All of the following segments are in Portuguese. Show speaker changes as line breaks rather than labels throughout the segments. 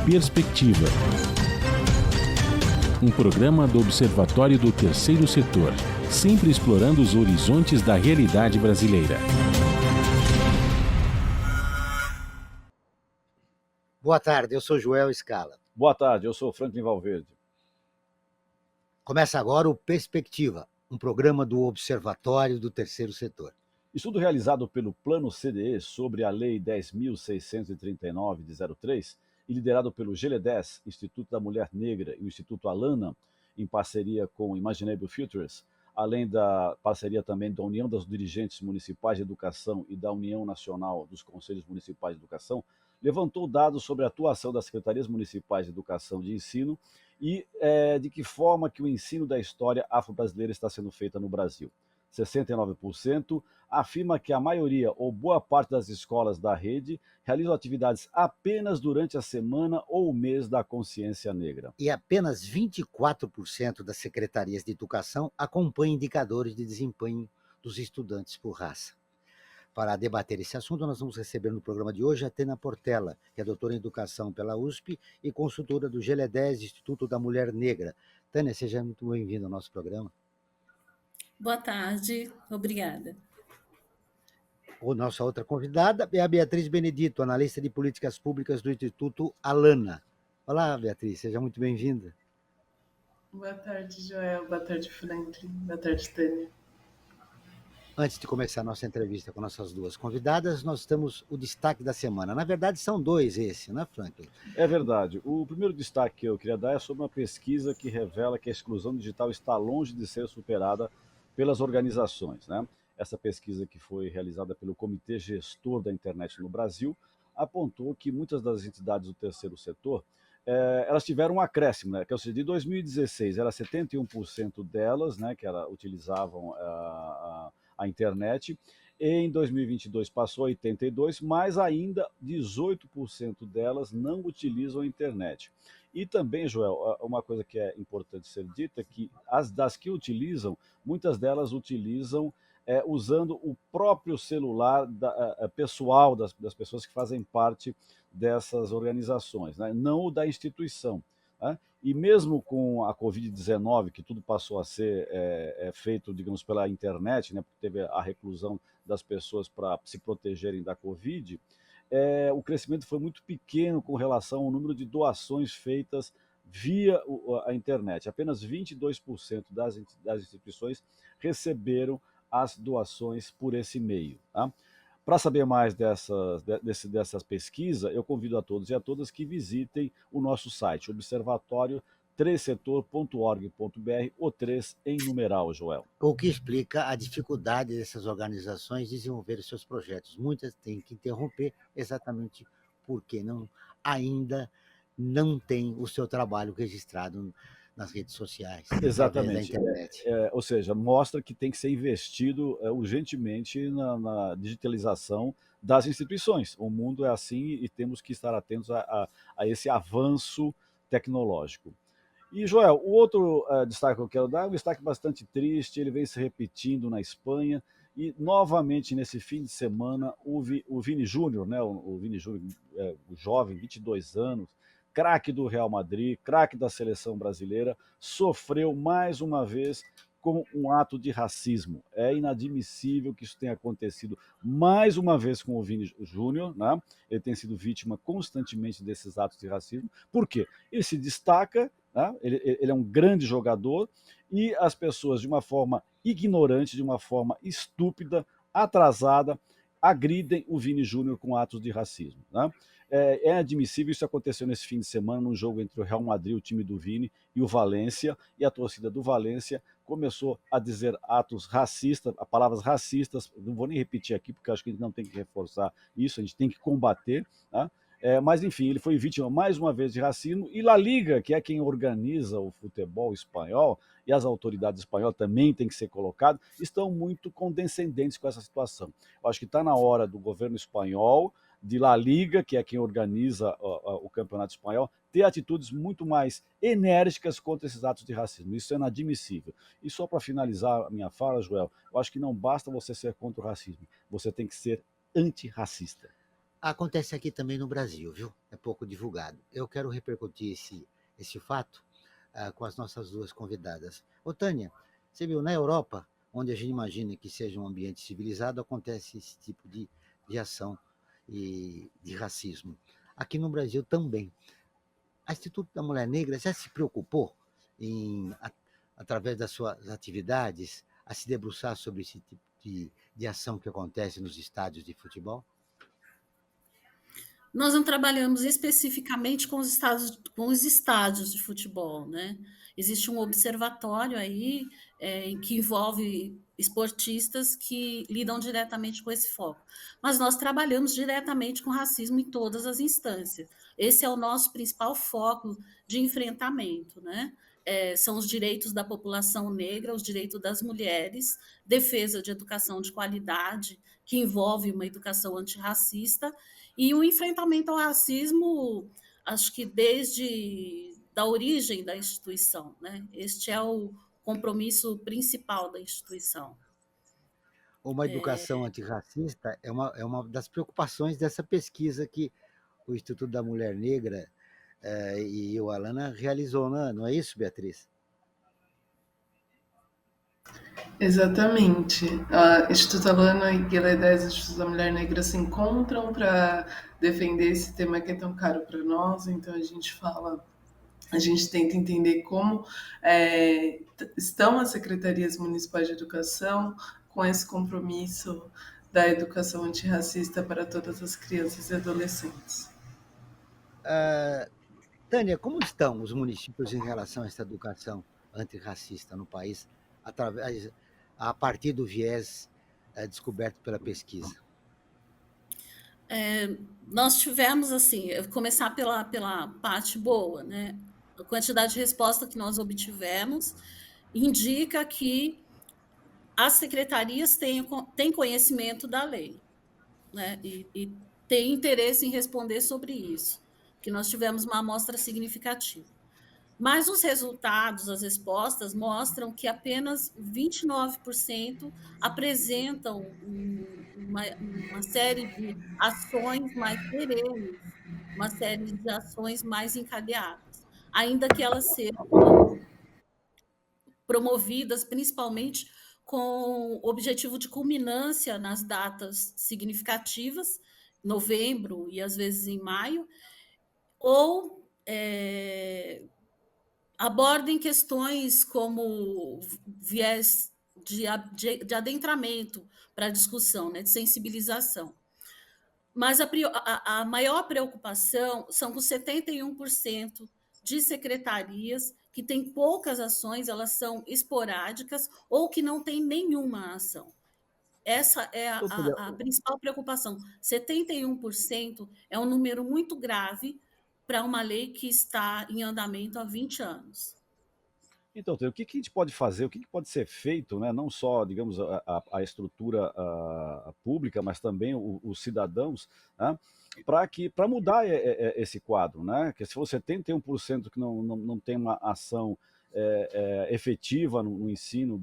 Perspectiva. Um programa do Observatório do Terceiro Setor, sempre explorando os horizontes da realidade brasileira.
Boa tarde, eu sou Joel Scala.
Boa tarde, eu sou Franklin Valverde.
Começa agora o Perspectiva, um programa do Observatório do Terceiro Setor.
Estudo realizado pelo Plano CDE sobre a Lei 10.639 de 03 e liderado pelo GLE10, Instituto da Mulher Negra e o Instituto Alana, em parceria com Imaginable Futures, além da parceria também da União dos Dirigentes Municipais de Educação e da União Nacional dos Conselhos Municipais de Educação, levantou dados sobre a atuação das Secretarias Municipais de Educação e de Ensino e de que forma que o ensino da história afro-brasileira está sendo feita no Brasil. 69% afirma que a maioria ou boa parte das escolas da rede realizam atividades apenas durante a semana ou o mês da consciência negra.
E apenas 24% das secretarias de educação acompanham indicadores de desempenho dos estudantes por raça. Para debater esse assunto, nós vamos receber no programa de hoje a Tânia Portela, que é doutora em Educação pela USP e consultora do GLE10, Instituto da Mulher Negra. Tânia, seja muito bem-vinda ao nosso programa.
Boa tarde, obrigada.
A nossa outra convidada é a Beatriz Benedito, analista de políticas públicas do Instituto Alana. Olá, Beatriz, seja muito bem-vinda.
Boa tarde, Joel. Boa tarde, Franklin. Boa tarde, Tânia.
Antes de começar a nossa entrevista com nossas duas convidadas, nós temos o destaque da semana. Na verdade, são dois esse, né, Franklin?
É verdade. O primeiro destaque que eu queria dar é sobre uma pesquisa que revela que a exclusão digital está longe de ser superada pelas organizações, né? Essa pesquisa, que foi realizada pelo Comitê Gestor da Internet no Brasil, apontou que muitas das entidades do terceiro setor elas tiveram um acréscimo, né? Que, ou seja, de 2016 era 71% delas, né, que utilizavam a internet, e em 2022 passou a 82%, mas ainda 18% delas não utilizam a internet. E também, Joel, uma coisa que é importante ser dita é que as das que utilizam, muitas delas utilizam usando o próprio celular pessoal das pessoas que fazem parte dessas organizações, né? Não o da instituição, né? E mesmo com a Covid-19, que tudo passou a ser feito, digamos, pela internet, né? Porque teve a reclusão das pessoas para se protegerem da Covid, o crescimento foi muito pequeno com relação ao número de doações feitas via a internet. Apenas 22% das instituições receberam as doações por esse meio, tá? Para saber mais dessas pesquisas, eu convido a todos e a todas que visitem o nosso site, observatório3setor.org.br, o 3 em numeral, Joel.
O que explica a dificuldade dessas organizações de desenvolver seus projetos. Muitas têm que interromper exatamente porque ainda não tem o seu trabalho registrado nas redes sociais,
exatamente,
da internet.
Ou seja, mostra que tem que ser investido urgentemente na digitalização das instituições. O mundo é assim e temos que estar atentos a esse avanço tecnológico. E, Joel, o outro destaque que eu quero dar é um destaque bastante triste, ele vem se repetindo na Espanha, e novamente nesse fim de semana o Vini Júnior, né, o Vini Júnior, o jovem, 22 anos, craque do Real Madrid, craque da seleção brasileira, sofreu mais uma vez com um ato de racismo. É inadmissível que isso tenha acontecido mais uma vez com o Vini Júnior, né? Ele tem sido vítima constantemente desses atos de racismo. Por quê? Ele se destaca, né? Ele é um grande jogador e as pessoas, de uma forma ignorante, de uma forma estúpida, atrasada, agridem o Vini Júnior com atos de racismo, né? É admissível. Isso aconteceu nesse fim de semana, num jogo entre o Real Madrid, o time do Vini, e o Valência, e a torcida do Valência começou a dizer atos racistas, palavras racistas, não vou nem repetir aqui, porque acho que a gente não tem que reforçar isso, a gente tem que combater, tá? Mas, enfim, ele foi vítima mais uma vez de racismo, e La Liga, que é quem organiza o futebol espanhol, e as autoridades espanholas também têm que ser colocadas, estão muito condescendentes com essa situação. Eu acho que está na hora do governo espanhol, de La Liga, que é quem organiza o campeonato espanhol, ter atitudes muito mais enérgicas contra esses atos de racismo. Isso é inadmissível. E só para finalizar a minha fala, Joel, eu acho que não basta você ser contra o racismo, você tem que ser antirracista.
Acontece aqui também no Brasil, viu? É pouco divulgado. Eu quero repercutir esse fato com as nossas duas convidadas. Ô, Tânia, você viu, na Europa, onde a gente imagina que seja um ambiente civilizado, acontece esse tipo de ação e de racismo. Aqui no Brasil também. A Instituto da Mulher Negra já se preocupou em, através das suas atividades, a se debruçar sobre esse tipo de ação que acontece nos estádios de futebol?
Nós não trabalhamos especificamente com os estádios de futebol, né? Existe um observatório aí que envolve esportistas que lidam diretamente com esse foco. Mas nós trabalhamos diretamente com racismo em todas as instâncias. Esse é o nosso principal foco de enfrentamento, né? São os direitos da população negra, os direitos das mulheres, defesa de educação de qualidade, que envolve uma educação antirracista, e o enfrentamento ao racismo, acho que desde da origem da instituição, né? Este é o compromisso principal da instituição.
Uma educação antirracista é uma das preocupações dessa pesquisa que o Instituto da Mulher Negra e o Alana realizou, não é isso, Beatriz?
Exatamente. A Instituto Alana e Guilherme 10 e o Instituto da Mulher Negra se encontram para defender esse tema que é tão caro para nós, então a gente tenta entender como estão as secretarias municipais de educação com esse compromisso da educação antirracista para todas as crianças e adolescentes.
Tânia, como estão os municípios em relação a essa educação antirracista no país, a partir do viés descoberto pela pesquisa?
Nós tivemos, assim, eu vou começar pela parte boa, né? A quantidade de resposta que nós obtivemos indica que as secretarias têm conhecimento da lei, né? E têm interesse em responder sobre isso, que nós tivemos uma amostra significativa. Mas os resultados, as respostas, mostram que apenas 29% apresentam uma série de ações mais perenes, uma série de ações mais encadeadas, ainda que elas sejam promovidas principalmente com o objetivo de culminância nas datas significativas, novembro e às vezes em maio, ou abordem questões como viés de adentramento para a discussão, né, de sensibilização. Mas a maior preocupação são com 71% de secretarias que têm poucas ações, elas são esporádicas ou que não têm nenhuma ação. Essa é a principal preocupação. 71% é um número muito grave para uma lei que está em andamento há 20 anos.
Então, o que a gente pode fazer, o que pode ser feito, né? Não só, digamos, a estrutura pública, mas também os cidadãos, né? Para mudar esse quadro, né? Que se você tem 1% que não tem uma ação efetiva no ensino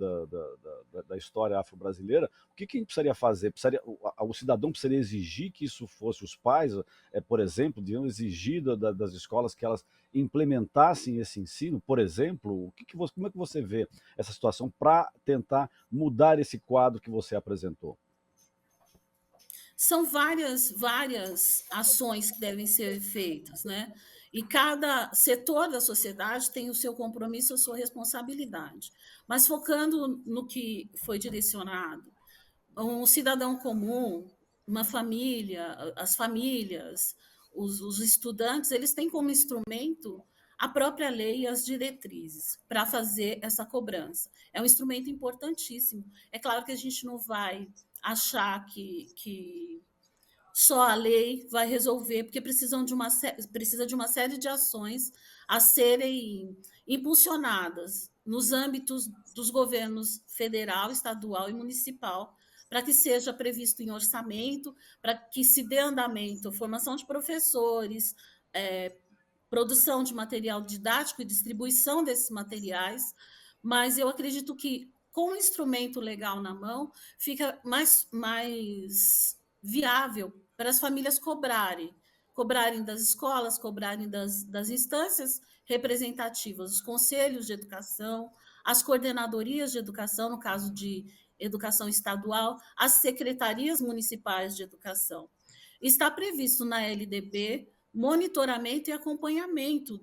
da história afro-brasileira, o que a gente precisaria fazer? O cidadão precisaria exigir que isso fosse os pais, por exemplo, deviam exigir das escolas que elas implementassem esse ensino, por exemplo? Como é que você vê essa situação para tentar mudar esse quadro que você apresentou?
São várias ações que devem ser feitas, né? E cada setor da sociedade tem o seu compromisso, a sua responsabilidade. Mas focando no que foi direcionado, um cidadão comum, uma família, as famílias, os estudantes, eles têm como instrumento a própria lei e as diretrizes para fazer essa cobrança. É um instrumento importantíssimo. É claro que a gente não vai achar que só a lei vai resolver, porque precisa de uma série de ações a serem impulsionadas nos âmbitos dos governos federal, estadual e municipal, para que seja previsto em orçamento, para que se dê andamento, formação de professores, produção de material didático e distribuição desses materiais, mas eu acredito que com o instrumento legal na mão fica mais viável para as famílias cobrarem das escolas, cobrarem das instâncias representativas, os conselhos de educação, as coordenadorias de educação, no caso de educação estadual, as secretarias municipais de educação. Está previsto na LDB monitoramento e acompanhamento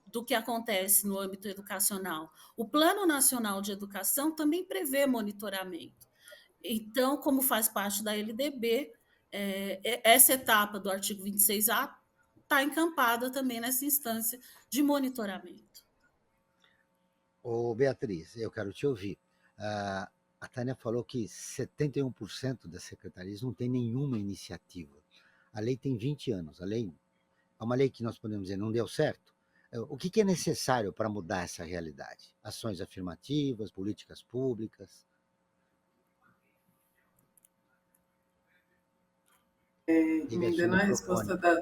do que acontece no âmbito educacional. O Plano Nacional de Educação também prevê monitoramento. Então, como faz parte da LDB, essa etapa do artigo 26A está encampada também nessa instância de monitoramento.
Ô, Beatriz, eu quero te ouvir. A Tânia falou que 71% das secretarias não tem nenhuma iniciativa. A lei tem 20 anos. A lei é uma lei que nós podemos dizer não deu certo. O que é necessário para mudar essa realidade? Ações afirmativas, políticas públicas?
Me dando a resposta da...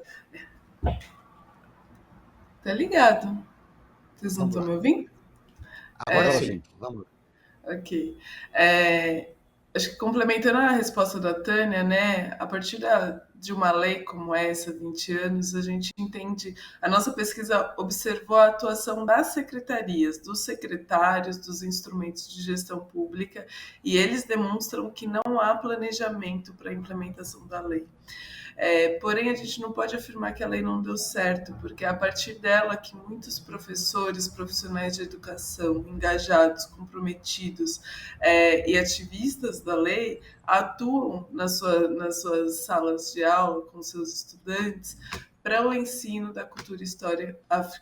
Tá ligado? Vocês não estão me ouvindo?
Agora sim, vamos.
Ok. Acho que complementando a resposta da Tânia, né, a partir de uma lei como essa, 20 anos, a gente entende, a nossa pesquisa observou a atuação das secretarias, dos secretários, dos instrumentos de gestão pública, e eles demonstram que não há planejamento para a implementação da lei. Porém, a gente não pode afirmar que a lei não deu certo, porque é a partir dela que muitos professores, profissionais de educação, engajados, comprometidos e ativistas da lei atuam nas suas salas de aula com seus estudantes para o ensino da cultura e história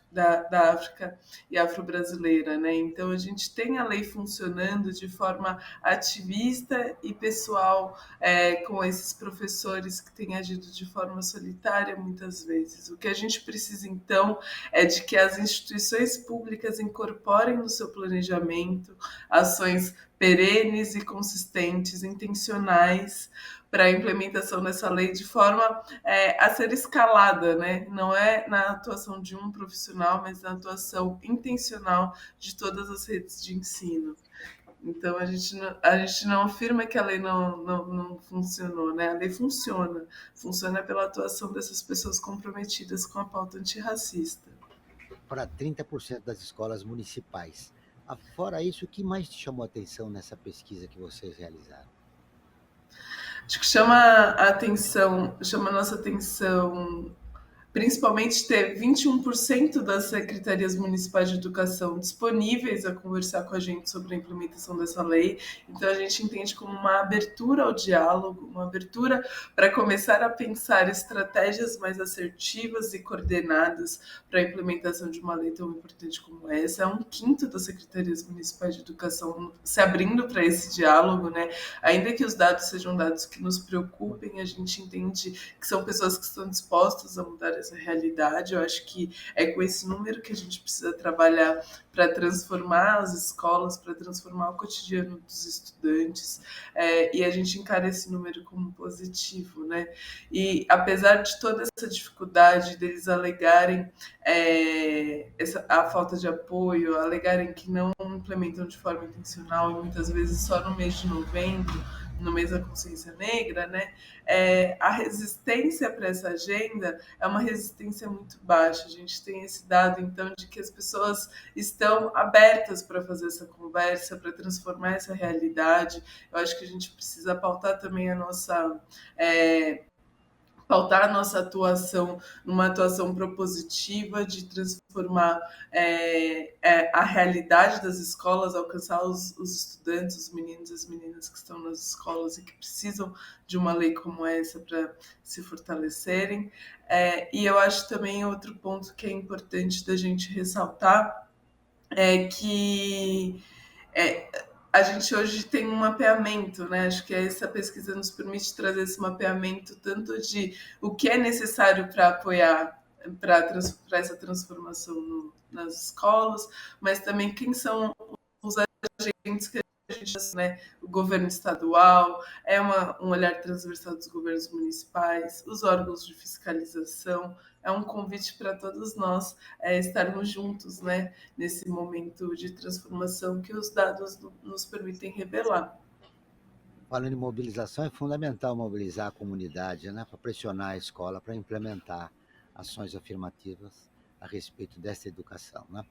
da África e afro-brasileira, né? Então, a gente tem a lei funcionando de forma ativista e pessoal, com esses professores que têm agido de forma solitária muitas vezes. O que a gente precisa, então, é de que as instituições públicas incorporem no seu planejamento ações perenes e consistentes, intencionais, para a implementação dessa lei de forma a ser escalada, né? Não é na atuação de um profissional, mas na atuação intencional de todas as redes de ensino. Então, a gente não afirma que a lei não funcionou, né? A lei funciona pela atuação dessas pessoas comprometidas com a pauta antirracista.
Para 30% das escolas municipais. Fora isso, o que mais te chamou a atenção nessa pesquisa que vocês realizaram?
Acho que chama a nossa atenção, principalmente ter 21% das secretarias municipais de educação disponíveis a conversar com a gente sobre a implementação dessa lei. Então, a gente entende como uma abertura ao diálogo, uma abertura para começar a pensar estratégias mais assertivas e coordenadas para a implementação de uma lei tão importante como essa. É 1/5 das secretarias municipais de educação se abrindo para esse diálogo, né? Ainda que os dados sejam dados que nos preocupem, a gente entende que são pessoas que estão dispostas a mudar essa realidade. Eu acho que é com esse número que a gente precisa trabalhar para transformar as escolas, para transformar o cotidiano dos estudantes, e a gente encara esse número como positivo, né? E apesar de toda essa dificuldade deles alegarem a falta de apoio, alegarem que não implementam de forma intencional e muitas vezes só no mês de novembro, no mês da consciência negra, né? A resistência para essa agenda é uma resistência muito baixa. A gente tem esse dado, então, de que as pessoas estão abertas para fazer essa conversa, para transformar essa realidade. Eu acho que a gente precisa pautar também a nossa atuação numa atuação propositiva de transformar a realidade das escolas, alcançar os estudantes, os meninos e as meninas que estão nas escolas e que precisam de uma lei como essa para se fortalecerem. E eu acho também outro ponto que é importante da gente ressaltar é que a gente hoje tem um mapeamento, né? Acho que essa pesquisa nos permite trazer esse mapeamento tanto de o que é necessário para apoiar, para essa transformação nas escolas, mas também quem são os agentes que a gente, né? O governo estadual, um olhar transversal dos governos municipais, os órgãos de fiscalização. É um convite para todos nós estarmos juntos, né, nesse momento de transformação que os dados nos permitem revelar.
Falando em mobilização, é fundamental mobilizar a comunidade, né, para pressionar a escola para implementar ações afirmativas a respeito dessa educação, né?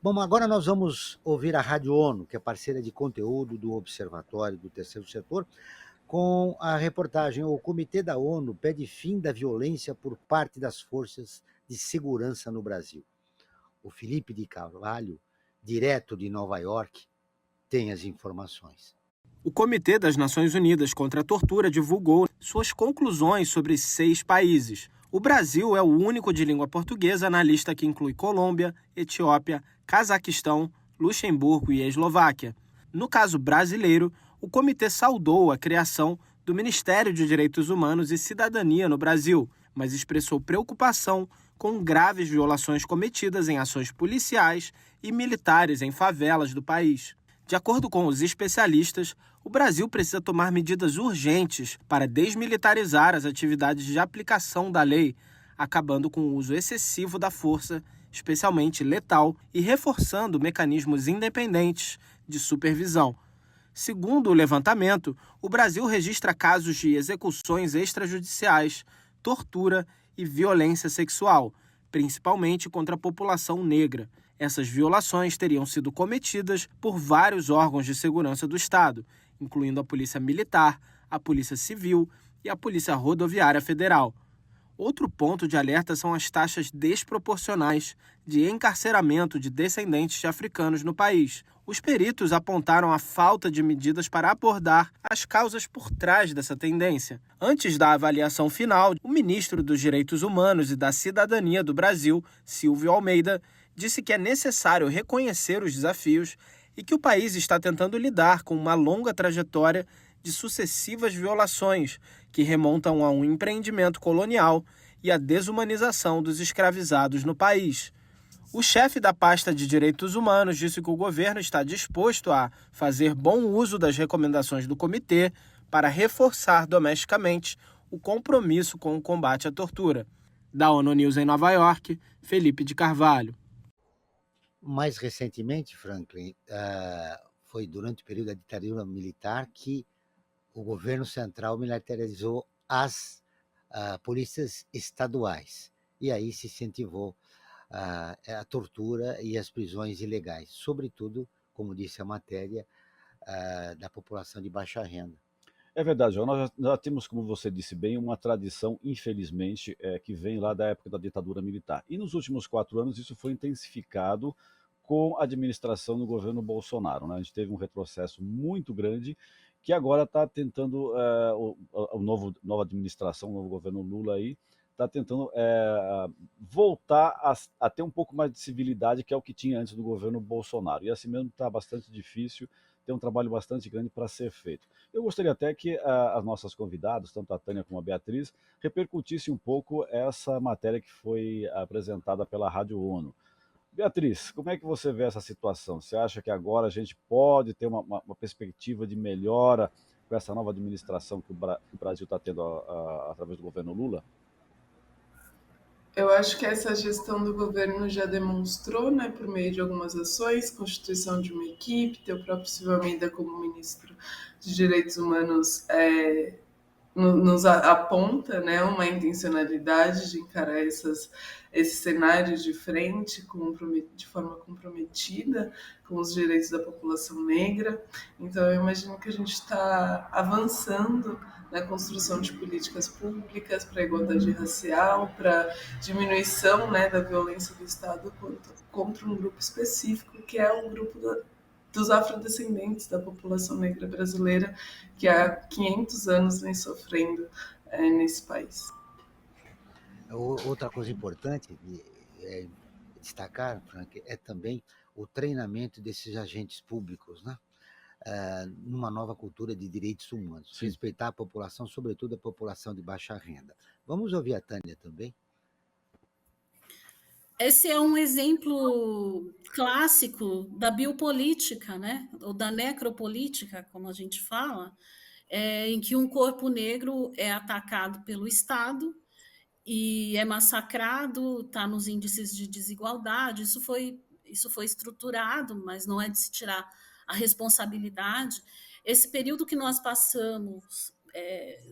Bom, agora nós vamos ouvir a Rádio ONU, que é parceira de conteúdo do Observatório do Terceiro Setor, com a reportagem "O Comitê da ONU pede fim da violência por parte das forças de segurança no Brasil". O Felipe de Carvalho, direto de Nova York, tem as informações.
O Comitê das Nações Unidas contra a Tortura divulgou suas conclusões sobre 6 países. O Brasil é o único de língua portuguesa na lista que inclui Colômbia, Etiópia, Cazaquistão, Luxemburgo e Eslováquia. No caso brasileiro, o comitê saudou a criação do Ministério de Direitos Humanos e Cidadania no Brasil, mas expressou preocupação com graves violações cometidas em ações policiais e militares em favelas do país. De acordo com os especialistas, o Brasil precisa tomar medidas urgentes para desmilitarizar as atividades de aplicação da lei, acabando com o uso excessivo da força, especialmente letal, e reforçando mecanismos independentes de supervisão. Segundo o levantamento, o Brasil registra casos de execuções extrajudiciais, tortura e violência sexual, principalmente contra a população negra. Essas violações teriam sido cometidas por vários órgãos de segurança do Estado, incluindo a Polícia Militar, a Polícia Civil e a Polícia Rodoviária Federal. Outro ponto de alerta são as taxas desproporcionais de encarceramento de descendentes de africanos no país. Os peritos apontaram a falta de medidas para abordar as causas por trás dessa tendência. Antes da avaliação final, o ministro dos Direitos Humanos e da Cidadania do Brasil, Silvio Almeida, disse que é necessário reconhecer os desafios e que o país está tentando lidar com uma longa trajetória de sucessivas violações que remontam a um empreendimento colonial e a desumanização dos escravizados no país. O chefe da pasta de Direitos Humanos disse que o governo está disposto a fazer bom uso das recomendações do comitê para reforçar domesticamente o compromisso com o combate à tortura. Da ONU News em Nova York, Felipe de Carvalho.
Mais recentemente, Franklin, foi durante o período da ditadura militar que o governo central militarizou as polícias estaduais. E aí se incentivou a tortura e as prisões ilegais, sobretudo, como disse a matéria, da população de baixa renda.
É verdade, João. Nós já temos, como você disse bem, uma tradição, infelizmente, que vem lá da época da ditadura militar. E nos últimos 4 anos isso foi intensificado com a administração do governo Bolsonaro, né? A gente teve um retrocesso muito grande que agora está tentando, nova administração, o novo governo Lula aí, está tentando voltar a ter um pouco mais de civilidade, que é o que tinha antes do governo Bolsonaro. E assim mesmo está bastante difícil, tem um trabalho bastante grande para ser feito. Eu gostaria até que as nossas convidadas, tanto a Tânia como a Beatriz, repercutissem um pouco essa matéria que foi apresentada pela Rádio ONU. Beatriz, como é que você vê essa situação? Você acha que agora a gente pode ter uma perspectiva de melhora com essa nova administração que o Brasil está tendo através do governo Lula?
Eu acho que essa gestão do governo já demonstrou, né, por meio de algumas ações, constituição de uma equipe, ter o próprio Silvio Almeida como ministro de Direitos Humanos nos aponta, né, uma intencionalidade de encarar esses cenários de frente de forma comprometida com os direitos da população negra. Então, eu imagino que a gente está avançando na construção de políticas públicas para a igualdade racial, para diminuição, né, da violência do Estado contra um grupo específico, que é o grupo dos afrodescendentes da população negra brasileira, que há 500 anos vem sofrendo nesse país.
Outra coisa importante de destacar, Frank, é também o treinamento desses agentes públicos, né? Numa nova cultura de direitos humanos. Sim. Respeitar a população, sobretudo a população de baixa renda. Vamos ouvir a Tânia também?
Esse é um exemplo clássico da biopolítica, né? Ou da necropolítica, como a gente fala, em que um corpo negro é atacado pelo Estado e é massacrado, está nos índices de desigualdade. Isso foi estruturado, mas não é de se tirar a responsabilidade. esse período que nós passamos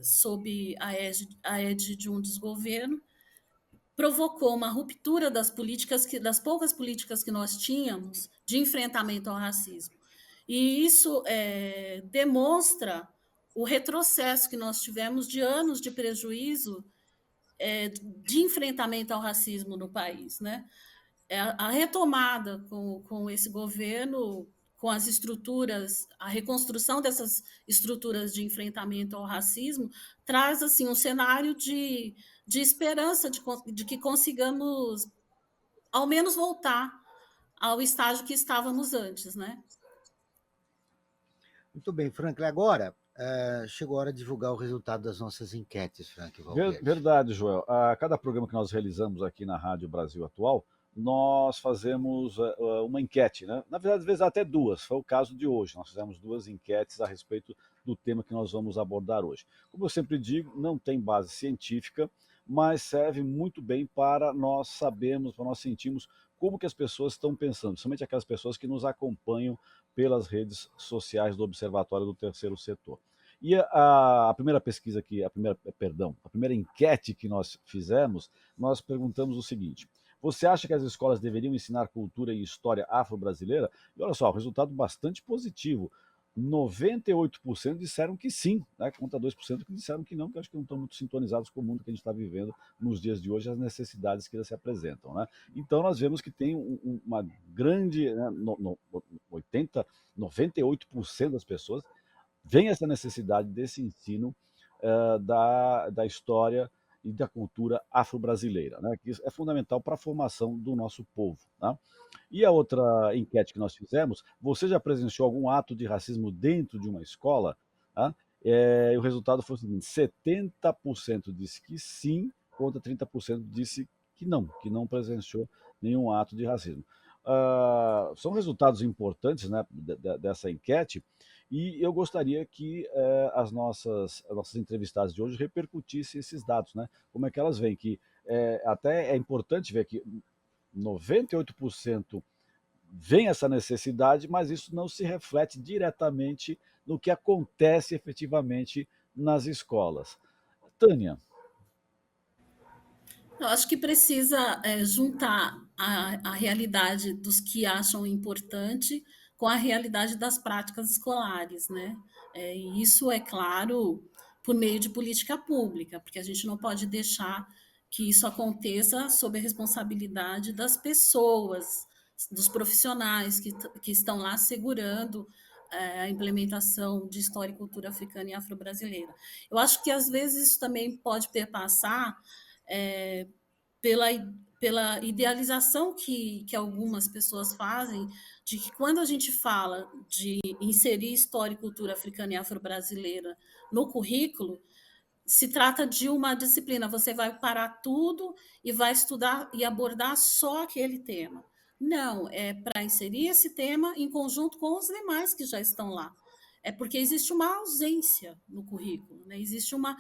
sob a égide de um desgoverno provocou uma ruptura das poucas políticas que nós tínhamos de enfrentamento ao racismo. E isso demonstra o retrocesso que nós tivemos de anos de prejuízo de enfrentamento ao racismo no país, né? A retomada com esse governo, com as estruturas, a reconstrução dessas estruturas de enfrentamento ao racismo, traz assim um cenário de esperança de que consigamos, ao menos, voltar ao estágio que estávamos antes, né?
Muito bem, Franklin. Agora chegou a hora de divulgar o resultado das nossas enquetes, Franklin Valverde.
Verdade, Joel. A cada programa que nós realizamos aqui na Rádio Brasil Atual, nós fazemos uma enquete, né? Na verdade, às vezes até duas. Foi o caso de hoje. Nós fizemos duas enquetes a respeito do tema que nós vamos abordar hoje. Como eu sempre digo, não tem base científica, mas serve muito bem para nós sabermos, para nós sentirmos como que as pessoas estão pensando, principalmente aquelas pessoas que nos acompanham pelas redes sociais do Observatório do Terceiro Setor. E a primeira pesquisa a primeira enquete que nós fizemos, nós perguntamos o seguinte: você acha que as escolas deveriam ensinar cultura e história afro-brasileira? E olha só, resultado bastante positivo. 98% disseram que sim, né, contra 2% que disseram que não, que acho que não estão muito sintonizados com o mundo que a gente está vivendo nos dias de hoje, as necessidades que elas se apresentam. Né? Então nós vemos que tem uma grande, né, 98% das pessoas vem essa necessidade desse ensino da história e da cultura afro-brasileira, né? Que isso é fundamental para a formação do nosso povo. Né? E a outra enquete que nós fizemos, você já presenciou algum ato de racismo dentro de uma escola? Tá? E o resultado foi o seguinte: 70% disse que sim, contra 30% disse que não presenciou nenhum ato de racismo. São resultados importantes, né, dessa enquete, e eu gostaria que as nossas entrevistadas de hoje repercutissem esses dados, né? Como é que elas veem, que até é importante ver que 98% vem essa necessidade, mas isso não se reflete diretamente no que acontece efetivamente nas escolas. Tânia.
Eu acho que precisa juntar a realidade dos que acham importante com a realidade das práticas escolares, né? E isso é claro por meio de política pública, porque a gente não pode deixar que isso aconteça sob a responsabilidade das pessoas, dos profissionais que estão lá segurando a implementação de história e cultura africana e afro-brasileira. Eu acho que às vezes isso também pode perpassar é, pela, pela idealização que algumas pessoas fazem de que quando a gente fala de inserir história e cultura africana e afro-brasileira no currículo, se trata de uma disciplina, você vai parar tudo e vai estudar e abordar só aquele tema. Não, é para inserir esse tema em conjunto com os demais que já estão lá. É porque existe uma ausência no currículo, né? Existe uma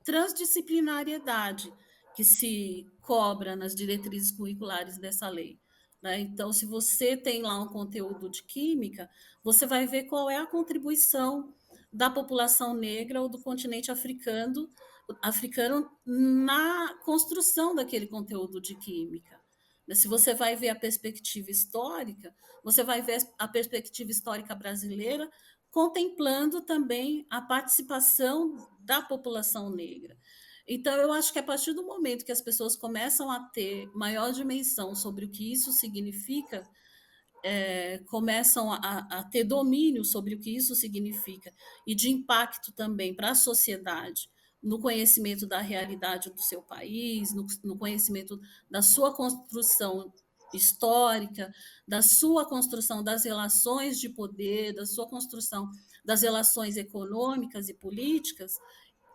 transdisciplinariedade que se cobra nas diretrizes curriculares dessa lei. Né? Então, se você tem lá um conteúdo de química, você vai ver qual é a contribuição da população negra ou do continente africano na construção daquele conteúdo de química. Se você vai ver a perspectiva histórica, você vai ver a perspectiva histórica brasileira contemplando também a participação da população negra. Então, eu acho que a partir do momento que as pessoas começam a ter maior dimensão sobre o que isso significa, começam a ter domínio sobre o que isso significa e de impacto também para a sociedade, no conhecimento da realidade do seu país, no conhecimento da sua construção histórica, da sua construção das relações de poder, da sua construção das relações econômicas e políticas,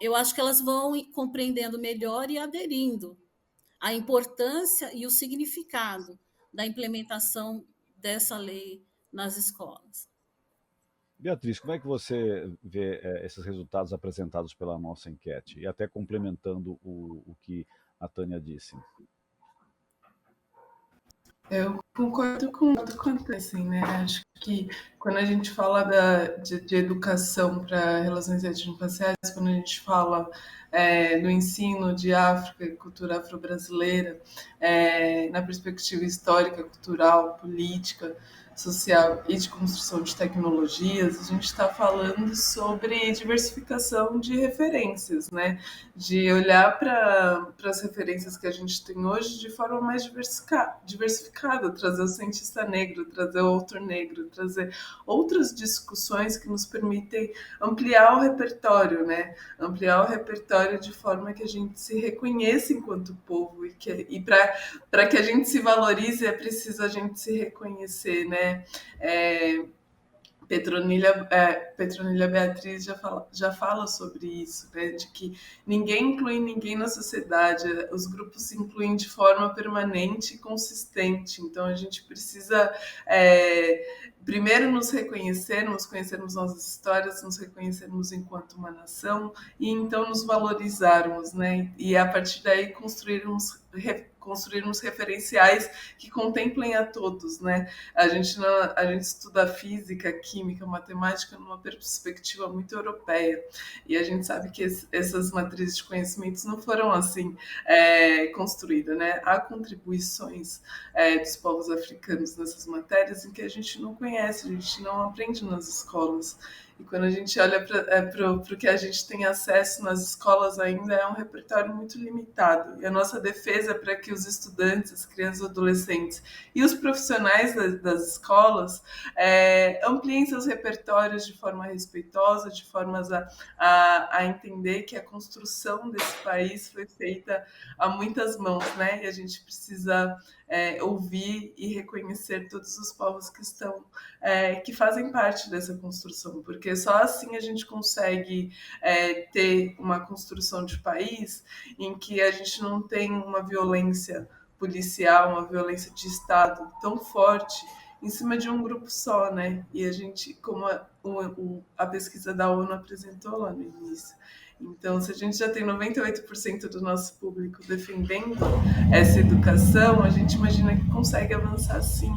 eu acho que elas vão compreendendo melhor e aderindo à importância e o significado da implementação dessa lei nas escolas.
Beatriz, como é que você vê esses resultados apresentados pela nossa enquete? E até complementando o que a Tânia disse.
Eu concordo com tudo quanto é assim, né? Acho que quando a gente fala de educação para relações étnico-raciais, quando a gente fala do ensino de África e cultura afro-brasileira, na perspectiva histórica, cultural, política, social e de construção de tecnologias, a gente está falando sobre diversificação de referências, né? De olhar para as referências que a gente tem hoje de forma mais diversificada, trazer o cientista negro, trazer o autor negro, trazer outras discussões que nos permitem ampliar o repertório, né? Ampliar o repertório de forma que a gente se reconheça enquanto povo e para que a gente se valorize é preciso a gente se reconhecer, né? É, Petronilha Beatriz já fala sobre isso, né? De que ninguém inclui ninguém na sociedade, os grupos se incluem de forma permanente e consistente. Então a gente precisa primeiro nos reconhecermos, conhecermos nossas histórias, nos reconhecermos enquanto uma nação e então nos valorizarmos, né? E a partir daí construirmos referenciais que contemplem a todos, né? A gente estuda física, química, matemática numa perspectiva muito europeia. E a gente sabe que essas matrizes de conhecimentos não foram assim construídas, né? Há contribuições dos povos africanos nessas matérias em que a gente não conhece, a gente não aprende nas escolas. E quando a gente olha para o que a gente tem acesso nas escolas ainda é um repertório muito limitado. E a nossa defesa é para que os estudantes, as crianças e adolescentes e os profissionais das escolas ampliem seus repertórios de forma respeitosa, de formas a entender que a construção desse país foi feita a muitas mãos, né? E a gente precisa ouvir e reconhecer todos os povos que fazem parte dessa construção, porque só assim a gente consegue ter uma construção de país em que a gente não tem uma violência policial, uma violência de Estado tão forte em cima de um grupo só, né? E a gente, como a pesquisa da ONU apresentou lá no início. Então, se a gente já tem 98% do nosso público defendendo essa educação, a gente imagina que consegue avançar sim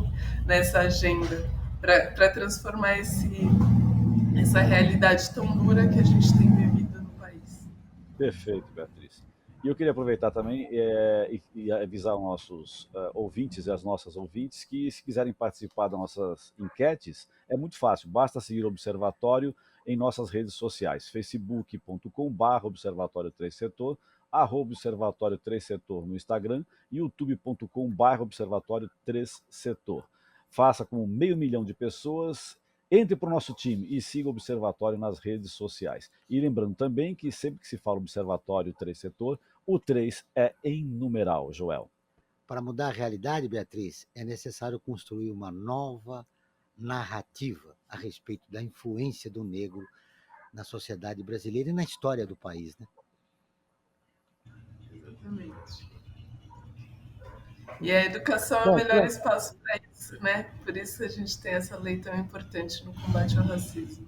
nessa agenda para transformar essa realidade tão dura que a gente tem vivido no país.
Perfeito, Beatriz. E eu queria aproveitar também e avisar os nossos ouvintes e as nossas ouvintes que, se quiserem participar das nossas enquetes, é muito fácil, basta seguir o Observatório em nossas redes sociais, facebook.com/observatório 3 setor, @observatório 3 setor no Instagram, youtube.com/observatório 3 setor. Faça com 500 mil de pessoas. Entre para o nosso time e siga o Observatório nas redes sociais. E lembrando também que sempre que se fala Observatório 3 setor, o 3 é em numeral, Joel.
Para mudar a realidade, Beatriz, é necessário construir uma nova narrativa a respeito da influência do negro na sociedade brasileira e na história do país, né?
Exatamente. E a educação é o melhor espaço para isso, né? Por isso a gente tem essa lei tão importante no combate ao racismo.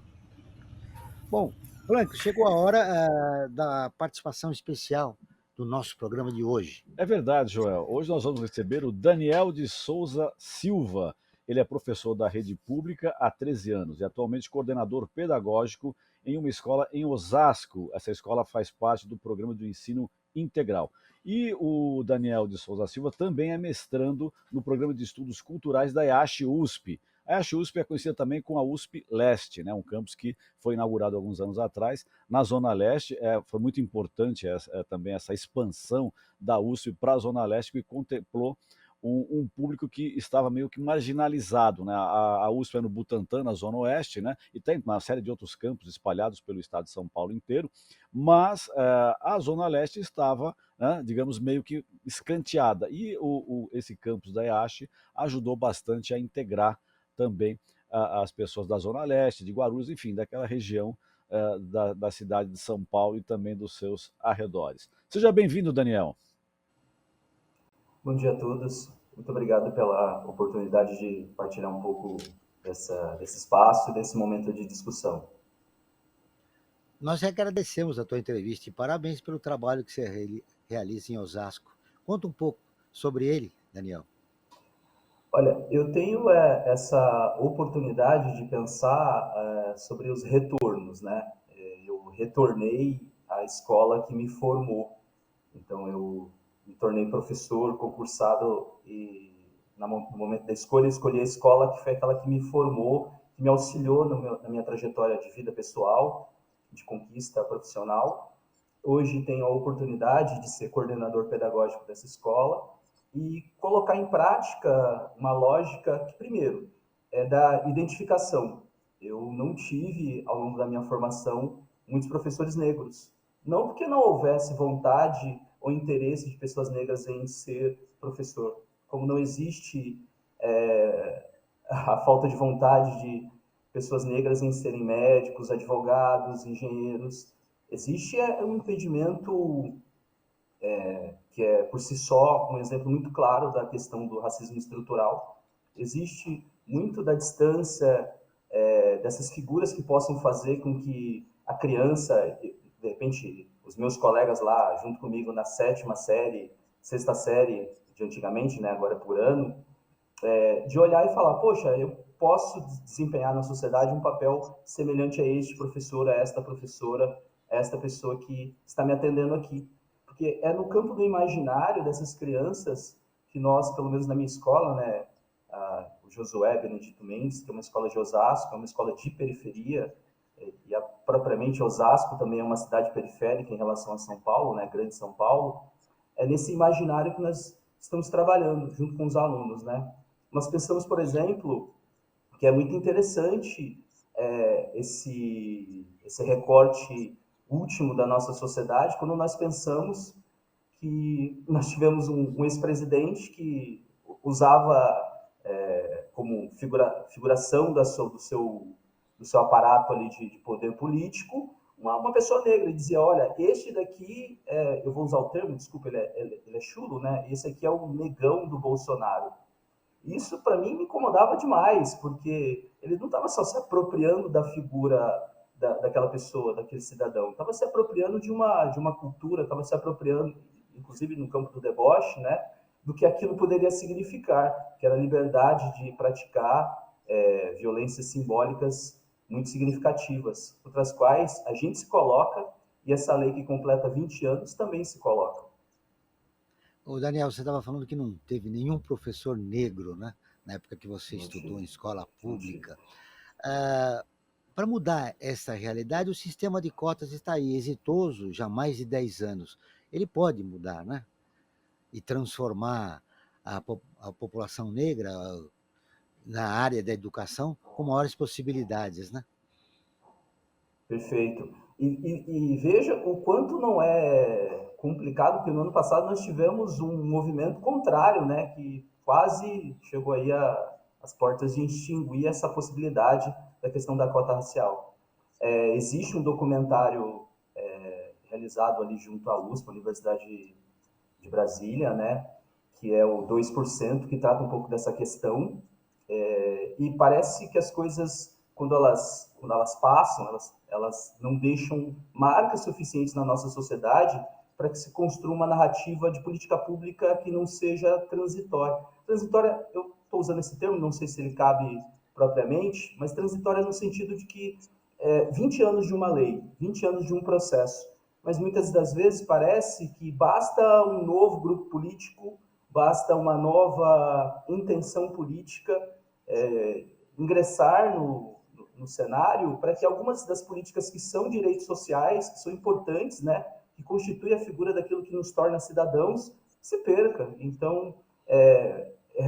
Bom, Franco, chegou a hora da participação especial do nosso programa de hoje.
É verdade, Joel. Hoje nós vamos receber o Daniel de Souza Silva. Ele é professor da rede pública há 13 anos e atualmente coordenador pedagógico em uma escola em Osasco. Essa escola faz parte do programa de ensino integral. E o Daniel de Souza Silva também é mestrando no programa de estudos culturais da EASH USP. A EASH USP é conhecida também como a USP Leste, né? Um campus que foi inaugurado alguns anos atrás. Na Zona Leste foi muito importante também essa expansão da USP para a Zona Leste, que contemplou um público que estava meio que marginalizado, né? A USP é no Butantã, na Zona Oeste, né? E tem uma série de outros campos espalhados pelo estado de São Paulo inteiro, mas a Zona Leste estava, né, digamos, meio que escanteada. E esse campus da EASH ajudou bastante a integrar também as pessoas da Zona Leste, de Guarulhos, enfim, daquela região da cidade de São Paulo e também dos seus arredores. Seja bem-vindo, Daniel.
Bom dia a todos. Muito obrigado pela oportunidade de partilhar um pouco desse espaço e desse momento de discussão.
Nós agradecemos a tua entrevista e parabéns pelo trabalho que você realiza em Osasco. Conta um pouco sobre ele, Daniel.
Olha, eu tenho essa oportunidade de pensar sobre os retornos, né? Eu retornei à escola que me formou. Então, eu me tornei professor concursado e, no momento da escolha, escolhi a escola que foi aquela que me formou, que me auxiliou na minha trajetória de vida pessoal, de conquista profissional. Hoje tenho a oportunidade de ser coordenador pedagógico dessa escola e colocar em prática uma lógica que, primeiro, é da identificação. Eu não tive, ao longo da minha formação, muitos professores negros. Não porque não houvesse vontade ou interesse de pessoas negras em ser professor, como não existe a falta de vontade de pessoas negras em serem médicos, advogados, engenheiros. Existe um impedimento que é, por si só, um exemplo muito claro da questão do racismo estrutural. Existe muito da distância dessas figuras que possam fazer com que a criança, de repente, os meus colegas lá, junto comigo, na 7ª série, 6ª série de antigamente, né, agora por ano, de olhar e falar, poxa, eu posso desempenhar na sociedade um papel semelhante a este professor, a esta professora, a esta pessoa que está me atendendo aqui. Porque é no campo do imaginário dessas crianças que nós, pelo menos na minha escola, né, o Josué Benedito Mendes, que é uma escola de Osasco, é uma escola de periferia, e propriamente Osasco também é uma cidade periférica em relação a São Paulo, né, Grande São Paulo, é nesse imaginário que nós estamos trabalhando junto com os alunos, né? Nós pensamos, por exemplo, que é muito interessante esse recorte último da nossa sociedade, quando nós pensamos que nós tivemos um ex-presidente que usava como figuração do seu aparato ali de poder político uma pessoa negra e dizia, olha, este daqui, eu vou usar o termo, desculpa, ele é chulo, né? Esse aqui é o negão do Bolsonaro. Isso, para mim, me incomodava demais, porque ele não estava só se apropriando da figura daquela pessoa, daquele cidadão, estava se apropriando de uma cultura, estava se apropriando, inclusive no campo do deboche, né, do que aquilo poderia significar, que era a liberdade de praticar violências simbólicas muito significativas, contra as quais a gente se coloca, e essa lei que completa 20 anos também se coloca.
Ô Daniel, você estava falando que não teve nenhum professor negro, né? Na época que você
Não
estudou em
tive,
escola
não tive.
pública. Para mudar essa realidade, o sistema de cotas está aí, exitoso já há mais de 10 anos. Ele pode mudar, né? E transformar a população negra na área da educação com maiores possibilidades, né?
Perfeito. E veja o quanto não é complicado, porque no ano passado nós tivemos um movimento contrário, né, que quase chegou aí às portas de extinguir essa possibilidade da questão da cota racial. Existe um documentário realizado ali junto à USP, a Universidade de Brasília, né, que é o 2%, que trata um pouco dessa questão, e parece que as coisas, quando elas passam, elas não deixam marcas suficientes na nossa sociedade para que se construa uma narrativa de política pública que não seja transitória. Transitória, eu estou usando esse termo, não sei se ele cabe propriamente, mas transitória no sentido de que 20 anos de uma lei, 20 anos de um processo, mas muitas das vezes parece que basta um novo grupo político, basta uma nova intenção política ingressar no cenário para que algumas das políticas que são direitos sociais, que são importantes, né, que constituem a figura daquilo que nos torna cidadãos, se perca. Então,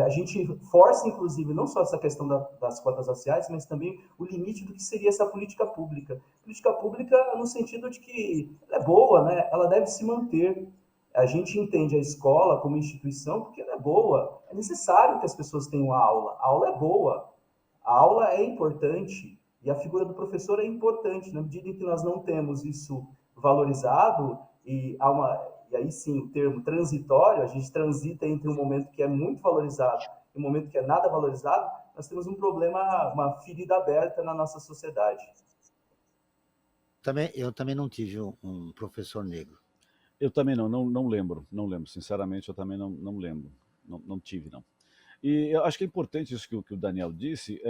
a gente força, inclusive, não só essa questão das cotas raciais, mas também o limite do que seria essa política pública. Política pública no sentido de que ela é boa, né? Ela deve se manter. A gente entende a escola como instituição porque ela é boa. É necessário que as pessoas tenham aula. A aula é boa. A aula é importante. E a figura do professor é importante. Na medida em que nós não temos isso valorizado, e aí sim o termo transitório, a gente transita entre um momento que é muito valorizado e um momento que é nada valorizado, nós temos um problema, uma ferida aberta na nossa sociedade.
Eu também não tive um professor negro.
Eu também não lembro, sinceramente eu também não lembro, não tive não. E eu acho que é importante isso que o Daniel disse,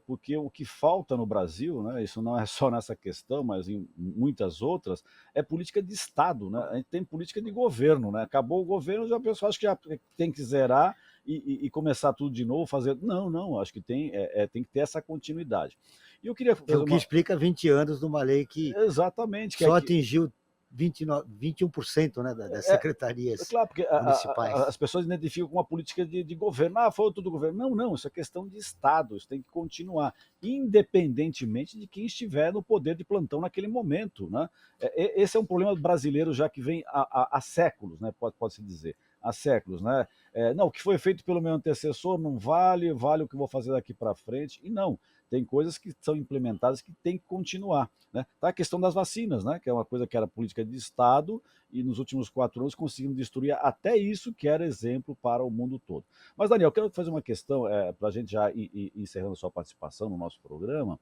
porque o que falta no Brasil, né, isso não é só nessa questão, mas em muitas outras, é política de Estado, né? A gente tem política de governo, né? Acabou o governo, já a pessoa acha que já tem que zerar e começar tudo de novo, fazer. Não, não, acho que tem que ter essa continuidade. E eu queria
É
fazer
o que
uma.
explica 20 anos numa lei que
Exatamente,
só atingiu 21%, né, das secretarias
claro, porque
municipais.
as pessoas identificam com uma política de governo. Ah, foi tudo governo. Não, não, isso é questão de Estado, isso tem que continuar, independentemente de quem estiver no poder de plantão naquele momento. Né? Esse é um problema brasileiro já que vem há séculos, né? Pode-se dizer, há séculos. Né? Não, o que foi feito pelo meu antecessor não vale, vale o que eu vou fazer daqui para frente. E não, tem coisas que são implementadas que tem que continuar. Né? Tá a questão das vacinas, né? Que é uma coisa que era política de Estado, e nos últimos 4 anos conseguiram destruir até isso que era exemplo para o mundo todo. Mas, Daniel, eu quero fazer uma questão para a gente já ir encerrando sua participação no nosso programa,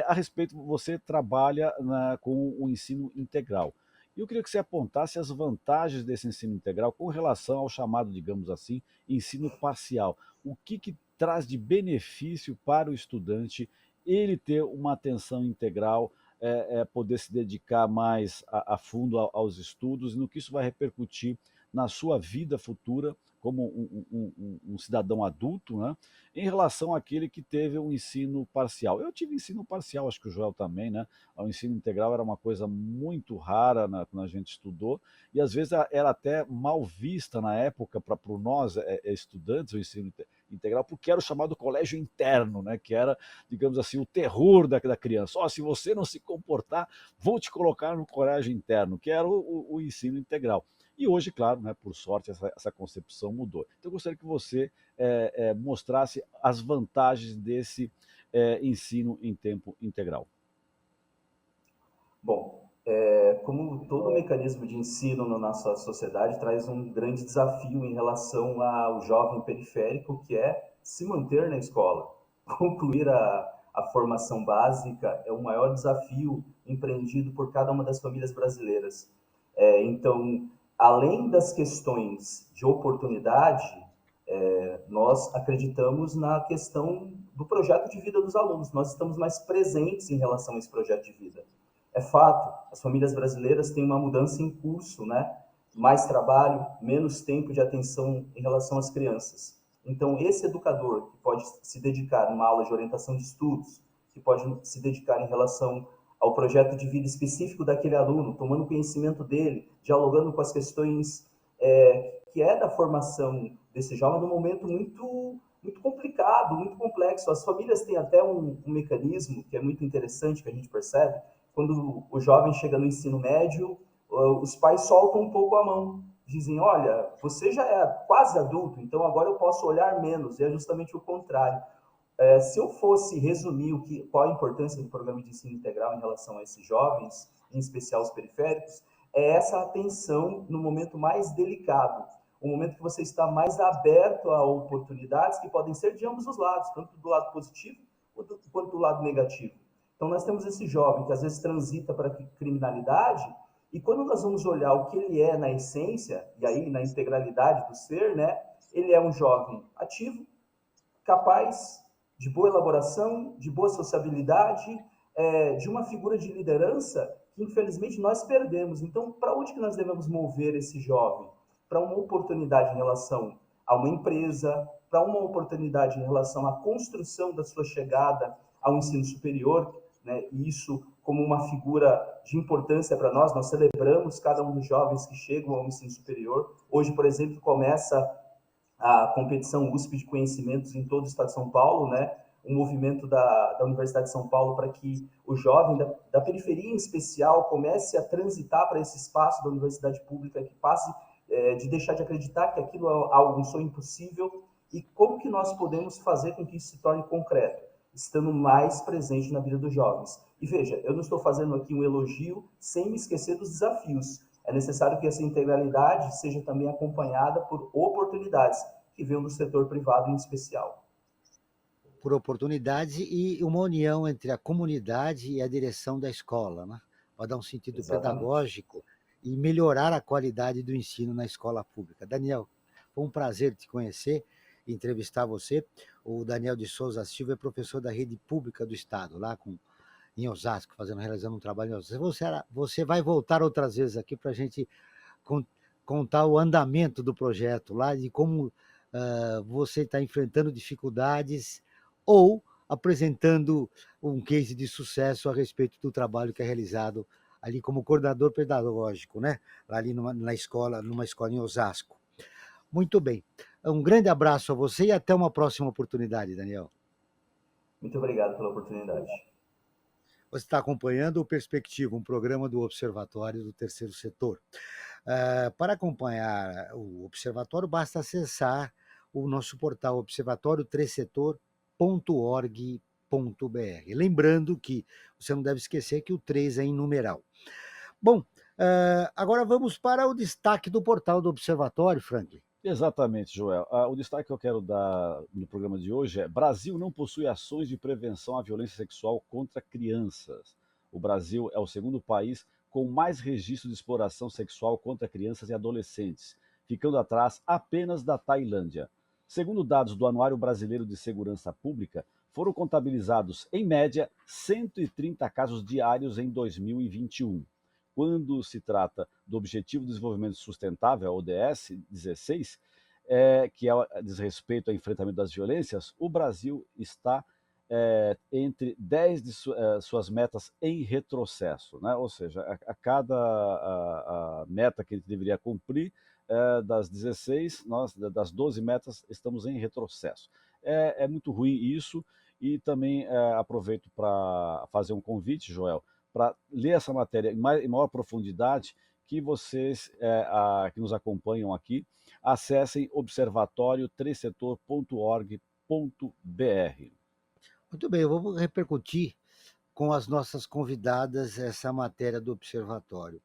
a respeito, você trabalha com o ensino integral. E eu queria que você apontasse as vantagens desse ensino integral com relação ao chamado, digamos assim, ensino parcial. O que traz de benefício para o estudante ele ter uma atenção integral, poder se dedicar mais a fundo aos estudos, e no que isso vai repercutir na sua vida futura como um cidadão adulto, né, em relação àquele que teve um ensino parcial. Eu tive ensino parcial, acho que o Joel também, né? O ensino integral era uma coisa muito rara quando a gente estudou, e às vezes era até mal vista na época para nós estudantes, o ensino integral, porque era o chamado colégio interno, né? Que era, digamos assim, o terror da criança. Se você não se comportar, vou te colocar no colégio interno, que era o ensino integral. E hoje, claro, né, por sorte, essa concepção mudou. Então, eu gostaria que você mostrasse as vantagens desse ensino em tempo integral.
Bom, como todo mecanismo de ensino na nossa sociedade traz um grande desafio em relação ao jovem periférico, que é se manter na escola. Concluir a formação básica é o maior desafio empreendido por cada uma das famílias brasileiras. Então, além das questões de oportunidade, nós acreditamos na questão do projeto de vida dos alunos. Nós estamos mais presentes em relação a esse projeto de vida. É fato, as famílias brasileiras têm uma mudança em curso, né? Mais trabalho, menos tempo de atenção em relação às crianças. Então, esse educador que pode se dedicar numa aula de orientação de estudos, que pode se dedicar em relação ao projeto de vida específico daquele aluno, tomando conhecimento dele, dialogando com as questões que é da formação desse jovem, num momento muito, muito complicado, muito complexo. As famílias têm até um mecanismo que é muito interessante, que a gente percebe, quando o jovem chega no ensino médio, os pais soltam um pouco a mão, dizem, olha, você já é quase adulto, então agora eu posso olhar menos, e é justamente o contrário. Se eu fosse resumir qual a importância do programa de ensino integral em relação a esses jovens, em especial os periféricos, é essa atenção no momento mais delicado, o momento que você está mais aberto a oportunidades que podem ser de ambos os lados, tanto do lado positivo quanto do lado negativo. Então, nós temos esse jovem que às vezes transita para a criminalidade, e quando nós vamos olhar o que ele é na essência, e aí na integralidade do ser, né, ele é um jovem ativo, capaz, de boa elaboração, de boa sociabilidade, de uma figura de liderança que, infelizmente, nós perdemos. Então, para onde que nós devemos mover esse jovem? Para uma oportunidade em relação a uma empresa, para uma oportunidade em relação à construção da sua chegada ao ensino superior, né? E isso como uma figura de importância para nós. Nós celebramos cada um dos jovens que chegam ao ensino superior. Hoje, por exemplo, começa a competição USP de conhecimentos em todo o estado de São Paulo, né? Um movimento da Universidade de São Paulo para que o jovem da periferia em especial comece a transitar para esse espaço da universidade pública, que passe de deixar de acreditar que aquilo é um sonho impossível. E como que nós podemos fazer com que isso se torne concreto? Estando mais presente na vida dos jovens. E veja, eu não estou fazendo aqui um elogio sem me esquecer dos desafios. É necessário que essa integralidade seja também acompanhada por oportunidades que venham do setor privado em especial.
Por oportunidades e uma união entre a comunidade e a direção da escola, né? Para dar um sentido pedagógico e melhorar a qualidade do ensino na escola pública. Daniel, foi um prazer te conhecer entrevistar você. O Daniel de Souza Silva é professor da rede pública do Estado, lá em Osasco, realizando um trabalho em Osasco. Você vai voltar outras vezes aqui para a gente contar o andamento do projeto lá, de como você está enfrentando dificuldades ou apresentando um case de sucesso a respeito do trabalho que é realizado ali como coordenador pedagógico, né? Ali numa escola em Osasco. Muito bem. Um grande abraço a você e até uma próxima oportunidade, Daniel.
Muito obrigado pela oportunidade.
Você está acompanhando o Perspectiva, um programa do Observatório do Terceiro Setor. Para acompanhar o Observatório, basta acessar o nosso portal observatório3setor.org.br. Lembrando que você não deve esquecer que o 3 é em numeral. Bom, agora vamos para o destaque do portal do Observatório, Franklin.
Exatamente, Joel. O destaque que eu quero dar no programa de hoje é: Brasil não possui ações de prevenção à violência sexual contra crianças. O Brasil é o segundo país com mais registros de exploração sexual contra crianças e adolescentes, ficando atrás apenas da Tailândia. Segundo dados do Anuário Brasileiro de Segurança Pública, foram contabilizados, em média, 130 casos diários em 2021. Quando se trata do Objetivo de Desenvolvimento Sustentável, ODS 16, que diz respeito ao enfrentamento das violências, o Brasil está entre 10 de suas metas em retrocesso, né? Ou seja, a cada meta que a gente deveria cumprir, das 16, das 12 metas, estamos em retrocesso. É muito ruim isso, e também aproveito para fazer um convite, Joel, para ler essa matéria em maior profundidade, que vocês que nos acompanham aqui acessem observatório3setor.org.br.
Muito bem, eu vou repercutir com as nossas convidadas essa matéria do Observatório.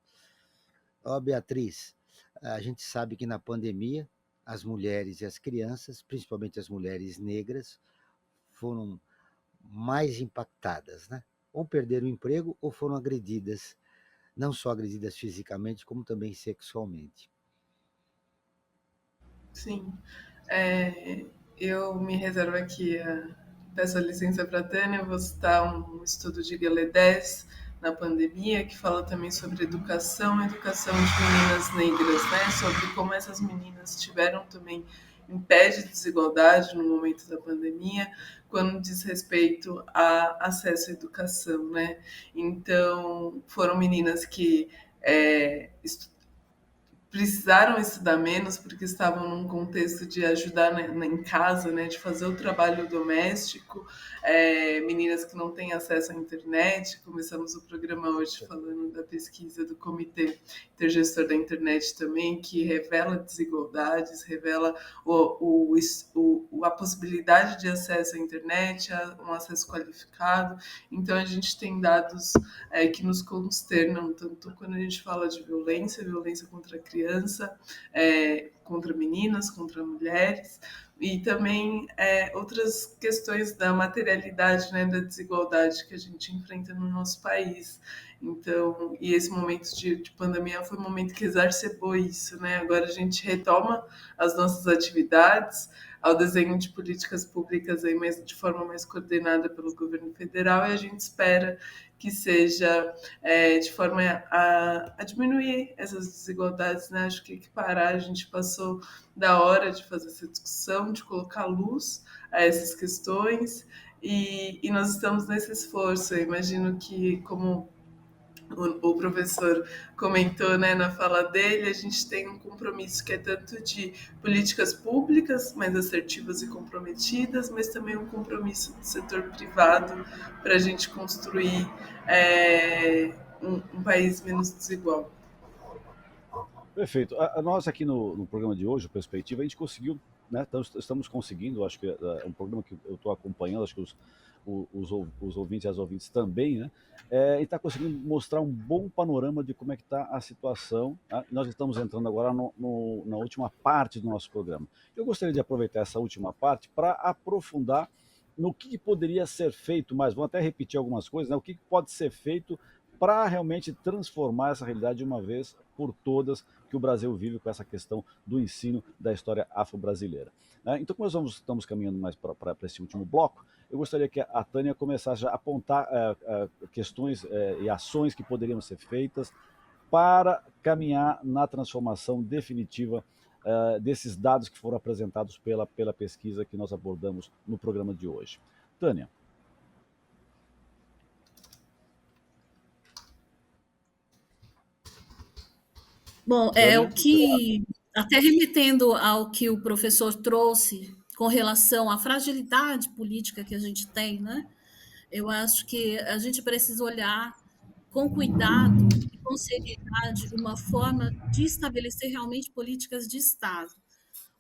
Beatriz, a gente sabe que na pandemia as mulheres e as crianças, principalmente as mulheres negras, foram mais impactadas, né? Ou perderam o emprego ou foram agredidas, não só agredidas fisicamente, como também sexualmente.
Sim. Eu me reservo aqui, peço a licença para a Tânia, vou citar um estudo de Guilherme 10 na pandemia, que fala também sobre educação de meninas negras, né? Sobre como essas meninas tiveram também em pé de desigualdade no momento da pandemia, quando diz respeito a acesso à educação, né? Então, foram meninas que precisaram estudar menos porque estavam num contexto de ajudar em casa, né, de fazer o trabalho doméstico, meninas que não têm acesso à internet. Começamos o programa hoje falando da pesquisa do Comitê Intergestor da Internet também, que revela desigualdades, revela a possibilidade de acesso à internet, um acesso qualificado. Então, a gente tem dados que nos consternam, tanto quando a gente fala de violência contra a criança, contra meninas, contra mulheres, e também outras questões da materialidade, né, da desigualdade que a gente enfrenta no nosso país. Então, e esse momento de pandemia foi um momento que exacerbou isso, né? Agora a gente retoma as nossas atividades, ao desenho de políticas públicas aí de forma mais coordenada pelo governo federal, e a gente espera que seja de forma a diminuir essas desigualdades, né? Acho que parar, a gente passou da hora de fazer essa discussão, de colocar luz a essas questões, e nós estamos nesse esforço. Eu imagino que, como o professor comentou, né, na fala dele, a gente tem um compromisso que é tanto de políticas públicas mais assertivas e comprometidas, mas também um compromisso do setor privado para a gente construir um país menos desigual.
Perfeito. Nós aqui no programa de hoje, o Perspectiva, a gente conseguiu, né, estamos conseguindo, acho que é um programa que eu estou acompanhando, acho que os ouvintes e as ouvintes também, né? E está conseguindo mostrar um bom panorama de como é que está a situação. Tá? Nós estamos entrando agora na última parte do nosso programa. Eu gostaria de aproveitar essa última parte para aprofundar no que poderia ser feito mais. Vou até repetir algumas coisas, né? O que pode ser feito para realmente transformar essa realidade de uma vez por todas, que o Brasil vive com essa questão do ensino da história afro-brasileira. Então, como nós estamos caminhando mais para esse último bloco, eu gostaria que a Tânia começasse a apontar questões e ações que poderiam ser feitas para caminhar na transformação definitiva desses dados que foram apresentados pela pesquisa que nós abordamos no programa de hoje. Tânia.
Bom, o que, até remetendo ao que o professor trouxe com relação à fragilidade política que a gente tem, né? Eu acho que a gente precisa olhar com cuidado e com seriedade uma forma de estabelecer realmente políticas de Estado.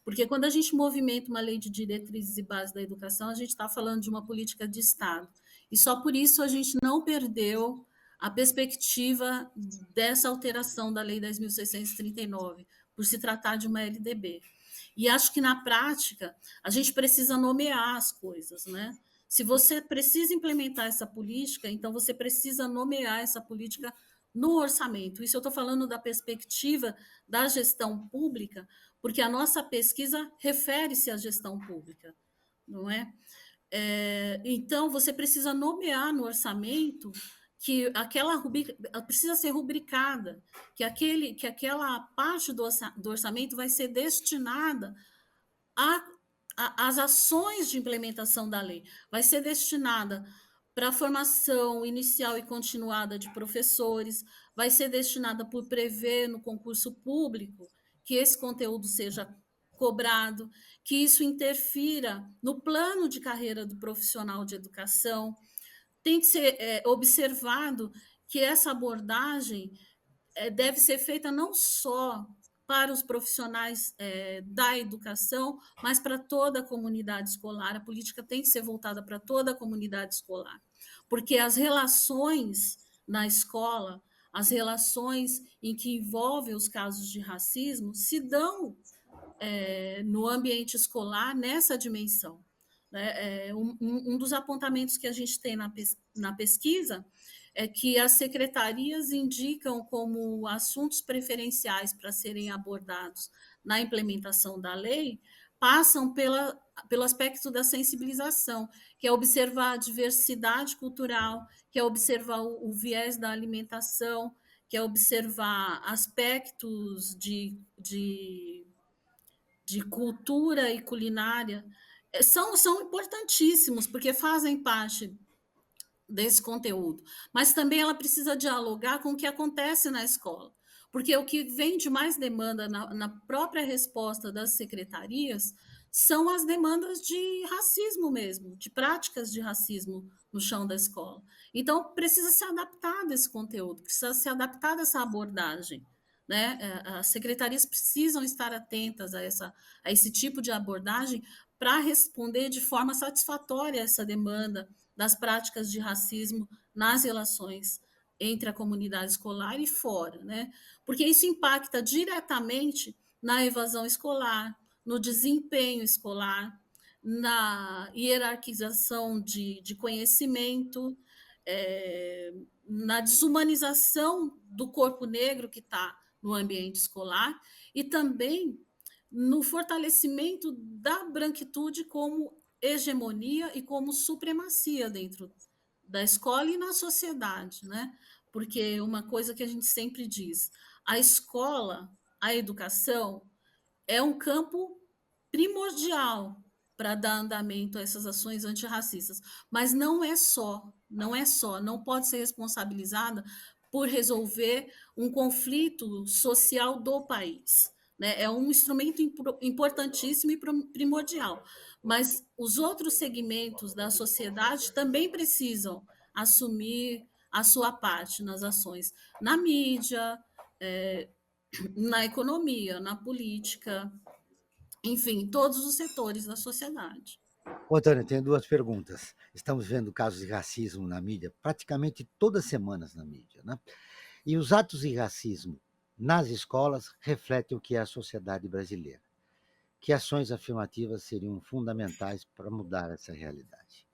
Porque quando a gente movimenta uma lei de diretrizes e bases da educação, a gente está falando de uma política de Estado. E só por isso a gente não perdeu a perspectiva dessa alteração da Lei 10.639, por se tratar de uma LDB. E acho que, na prática, a gente precisa nomear as coisas, né? Se você precisa implementar essa política, então você precisa nomear essa política no orçamento. Isso eu estou falando da perspectiva da gestão pública, porque a nossa pesquisa refere-se à gestão pública, não é? Então, você precisa nomear no orçamento que aquela rubrica precisa ser rubricada, que aquela parte do orçamento vai ser destinada às ações de implementação da lei, vai ser destinada para a formação inicial e continuada de professores, vai ser destinada por prever no concurso público que esse conteúdo seja cobrado, que isso interfira no plano de carreira do profissional de educação. Tem que ser observado que essa abordagem deve ser feita não só para os profissionais da educação, mas para toda a comunidade escolar. A política tem que ser voltada para toda a comunidade escolar, porque as relações na escola, as relações em que envolvem os casos de racismo, se dão no ambiente escolar nessa dimensão. Né? Um dos apontamentos que a gente tem na pesquisa é que as secretarias indicam como assuntos preferenciais para serem abordados na implementação da lei passam pelo aspecto da sensibilização, que é observar a diversidade cultural, que é observar o viés da alimentação, que é observar aspectos de cultura e culinária, são importantíssimos, porque fazem parte desse conteúdo, mas também ela precisa dialogar com o que acontece na escola, porque o que vem de mais demanda na própria resposta das secretarias são as demandas de racismo mesmo, de práticas de racismo no chão da escola. Então, precisa se adaptar desse conteúdo, precisa se adaptar dessa abordagem. Né? As secretarias precisam estar atentas a esse tipo de abordagem para responder de forma satisfatória a essa demanda das práticas de racismo nas relações entre a comunidade escolar e fora, né? Porque isso impacta diretamente na evasão escolar, no desempenho escolar, na hierarquização de conhecimento, na desumanização do corpo negro que está no ambiente escolar e também no fortalecimento da branquitude como hegemonia e como supremacia dentro da escola e na sociedade, né? Porque uma coisa que a gente sempre diz, a escola, a educação é um campo primordial para dar andamento a essas ações antirracistas, mas não não pode ser responsabilizada por resolver um conflito social do país. Né? É um instrumento importantíssimo e primordial, mas os outros segmentos da sociedade também precisam assumir a sua parte nas ações, na mídia, na economia, na política, enfim, todos os setores da sociedade.
Ô, Tânia, tenho duas perguntas. Estamos vendo casos de racismo na mídia, praticamente todas as semanas na mídia, né? E os atos de racismo nas escolas refletem o que é a sociedade brasileira. Que ações afirmativas seriam fundamentais para mudar essa realidade?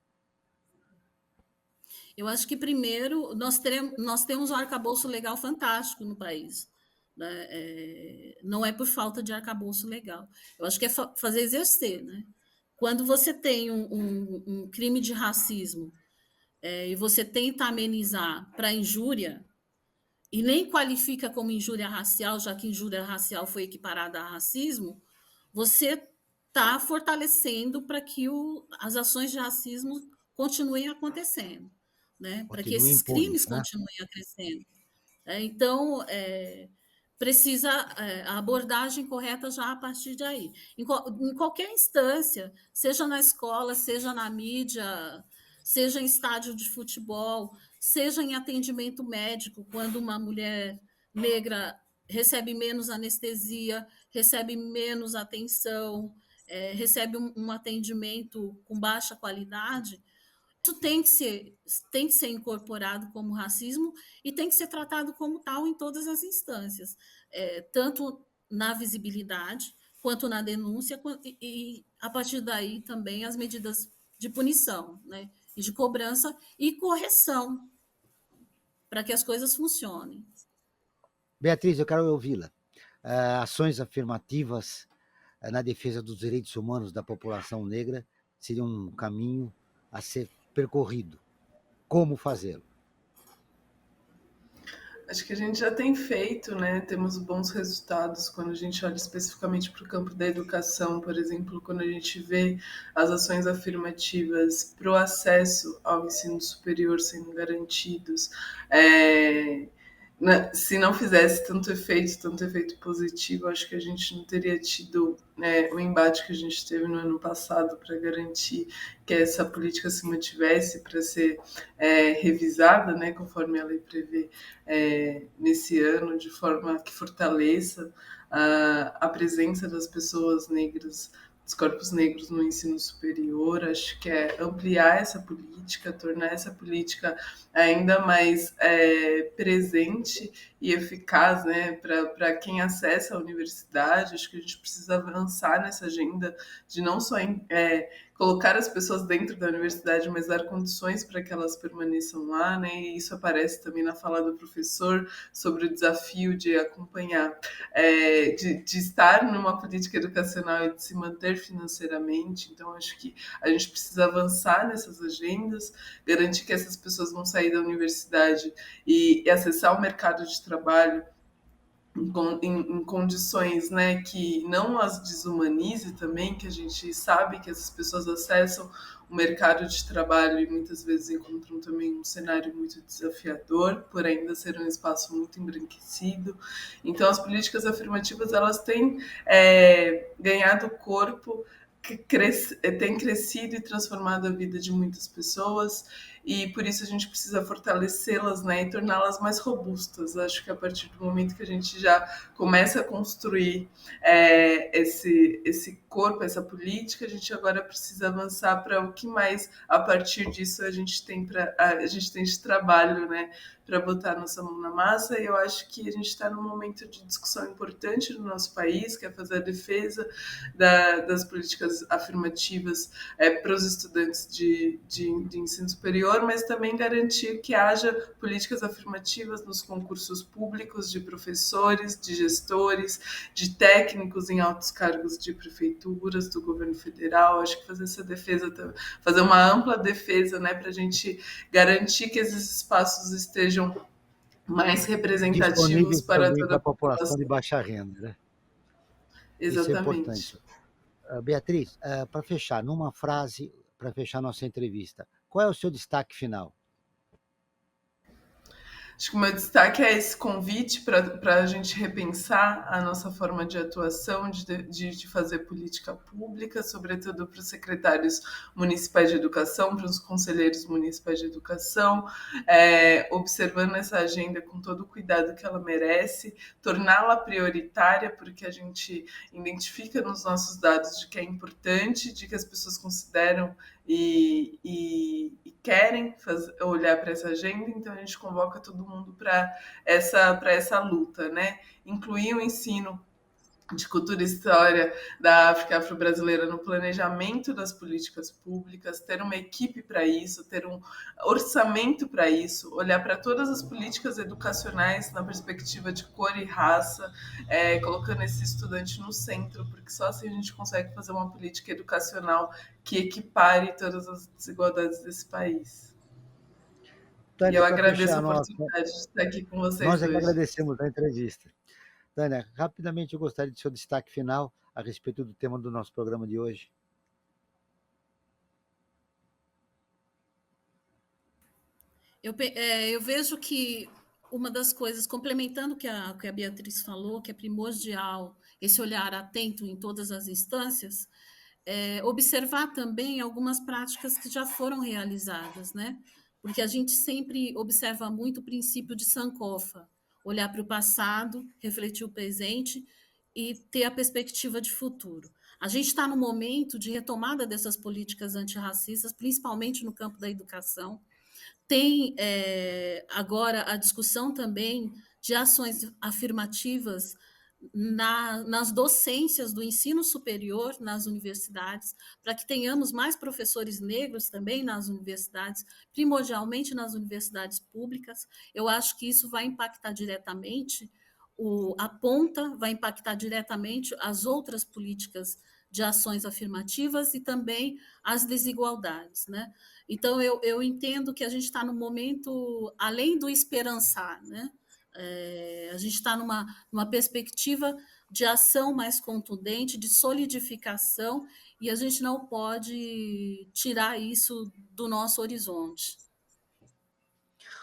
Eu acho que, primeiro, nós temos um arcabouço legal fantástico no país. né? Não é por falta de arcabouço legal. Eu acho que é fazer exercer, né? Quando você tem um crime de racismo e você tenta amenizar para injúria, e nem qualifica como injúria racial, já que injúria racial foi equiparada a racismo, você está fortalecendo para que as ações de racismo continuem acontecendo, né? Para que
Continua
esses
impune,
crimes
né?
continuem crescendo. Então, precisa a abordagem correta já a partir de aí. Em qualquer instância, seja na escola, seja na mídia, seja em estádio de futebol, seja em atendimento médico, quando uma mulher negra recebe menos anestesia, recebe menos atenção, recebe um atendimento com baixa qualidade, isso tem que ser incorporado como racismo e tem que ser tratado como tal em todas as instâncias, tanto na visibilidade quanto na denúncia, e a partir daí também as medidas de punição, né, e de cobrança e correção para que as coisas funcionem.
Beatriz, eu quero ouvi-la. Ações afirmativas na defesa dos direitos humanos da população negra seria um caminho a ser percorrido. Como fazê-lo?
Acho que a gente já tem feito, né? Temos bons resultados quando a gente olha especificamente para o campo da educação, por exemplo, quando a gente vê as ações afirmativas para o acesso ao ensino superior sendo garantidos. Se não fizesse tanto efeito positivo, acho que a gente não teria tido o embate que a gente teve no ano passado para garantir que essa política se mantivesse para ser revisada, né, conforme a lei prevê, nesse ano, de forma que fortaleça a presença das pessoas negras, dos corpos negros no ensino superior. Acho que é ampliar essa política, tornar essa política ainda mais presente e eficaz, né, para quem acessa a universidade. Acho que a gente precisa avançar nessa agenda de não só colocar as pessoas dentro da universidade, mas dar condições para que elas permaneçam lá, né? E isso aparece também na fala do professor sobre o desafio de acompanhar, de estar numa política educacional e de se manter financeiramente. Então, acho que a gente precisa avançar nessas agendas, garantir que essas pessoas vão sair da universidade e acessar o mercado de trabalho em condições, né, que não as desumanize também, que a gente sabe que essas pessoas acessam o mercado de trabalho e muitas vezes encontram também um cenário muito desafiador, por ainda ser um espaço muito embranquecido. Então, as políticas afirmativas, elas têm ganhado corpo, tem crescido e transformado a vida de muitas pessoas, e por isso a gente precisa fortalecê-las, né, e torná-las mais robustas. Acho que a partir do momento que a gente já começa a construir esse corpo, essa política, a gente agora precisa avançar para o que mais, a partir disso, a gente tem de trabalho, né, para botar nossa mão na massa. E eu acho que a gente está num momento de discussão importante no nosso país, que é fazer a defesa das políticas afirmativas para os estudantes de ensino superior, mas também garantir que haja políticas afirmativas nos concursos públicos de professores, de gestores, de técnicos em altos cargos de prefeituras, do governo federal. Acho que fazer essa defesa, fazer uma ampla defesa, né, para a gente garantir que esses espaços estejam mais representativos para toda
a população de baixa renda, né?
Exatamente.
Isso é importante. Beatriz, para fechar, numa frase, para fechar nossa entrevista, qual é o seu destaque final?
Acho que o meu destaque é esse convite para a gente repensar a nossa forma de atuação, de fazer política pública, sobretudo para os secretários municipais de educação, para os conselheiros municipais de educação, observando essa agenda com todo o cuidado que ela merece, torná-la prioritária, porque a gente identifica nos nossos dados de que é importante, de que as pessoas consideram e querem olhar para essa agenda. Então a gente convoca todo mundo para essa luta, né? Incluir o ensino de cultura e história da África afro-brasileira no planejamento das políticas públicas, ter uma equipe para isso, ter um orçamento para isso, olhar para todas as políticas educacionais na perspectiva de cor e raça, colocando esse estudante no centro, porque só assim a gente consegue fazer uma política educacional que equipare todas as desigualdades desse país.
Tânia,
e eu
para
agradeço
fechar
a
a nossa,
oportunidade de estar aqui com vocês
nós é que
hoje.
agradecemos a entrevista. Tânia, rapidamente eu gostaria de seu destaque final a respeito do tema do nosso programa de hoje.
Eu vejo que uma das coisas, complementando o que a Beatriz falou, que é primordial esse olhar atento em todas as instâncias, observar também algumas práticas que já foram realizadas, né? Porque a gente sempre observa muito o princípio de Sankofa, olhar para o passado, refletir o presente e ter a perspectiva de futuro. A gente está no momento de retomada dessas políticas antirracistas, principalmente no campo da educação. Tem agora a discussão também de ações afirmativas nas docências do ensino superior nas universidades, para que tenhamos mais professores negros também nas universidades, primordialmente nas universidades públicas. Eu acho que isso vai impactar diretamente a ponta, vai impactar diretamente as outras políticas de ações afirmativas e também as desigualdades, né? Então, eu entendo que a gente está no momento, além do esperançar, né? A gente está numa perspectiva de ação mais contundente, de solidificação, e a gente não pode tirar isso do nosso horizonte.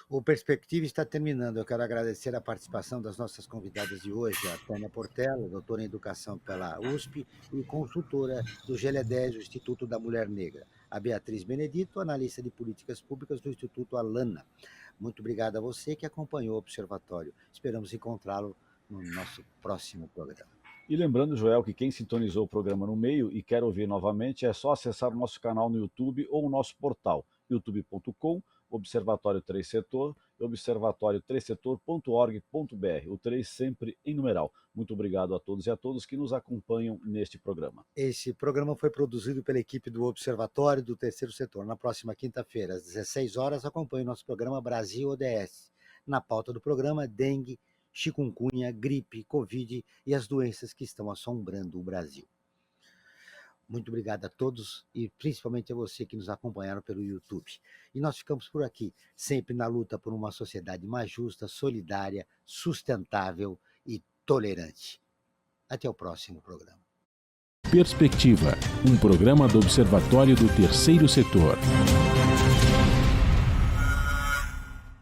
O Perspectiva está terminando. Eu quero agradecer a participação das nossas convidadas de hoje, a Tânia Portela, doutora em Educação pela USP e consultora do GLE10, o Instituto da Mulher Negra. A Beatriz Benedito, analista de políticas públicas do Instituto Alana. Muito obrigado a você que acompanhou o Observatório. Esperamos encontrá-lo no nosso próximo programa.
E lembrando, Joel, que quem sintonizou o programa no meio e quer ouvir novamente, é só acessar o nosso canal no YouTube ou o nosso portal, youtube.com, Observatório 3 Setor e observatório3setor.org.br, o 3 sempre em numeral. Muito obrigado a todos e a todas que nos acompanham neste programa.
Esse programa foi produzido pela equipe do Observatório do Terceiro Setor. Na próxima quinta-feira, às 16 horas, acompanhe o nosso programa Brasil ODS. Na pauta do programa, dengue, chikungunya, gripe, covid e as doenças que estão assombrando o Brasil. Muito obrigado a todos e principalmente a você que nos acompanharam pelo YouTube. E nós ficamos por aqui, sempre na luta por uma sociedade mais justa, solidária, sustentável e tolerante. Até o próximo programa.
Perspectiva, um programa do Observatório do Terceiro Setor.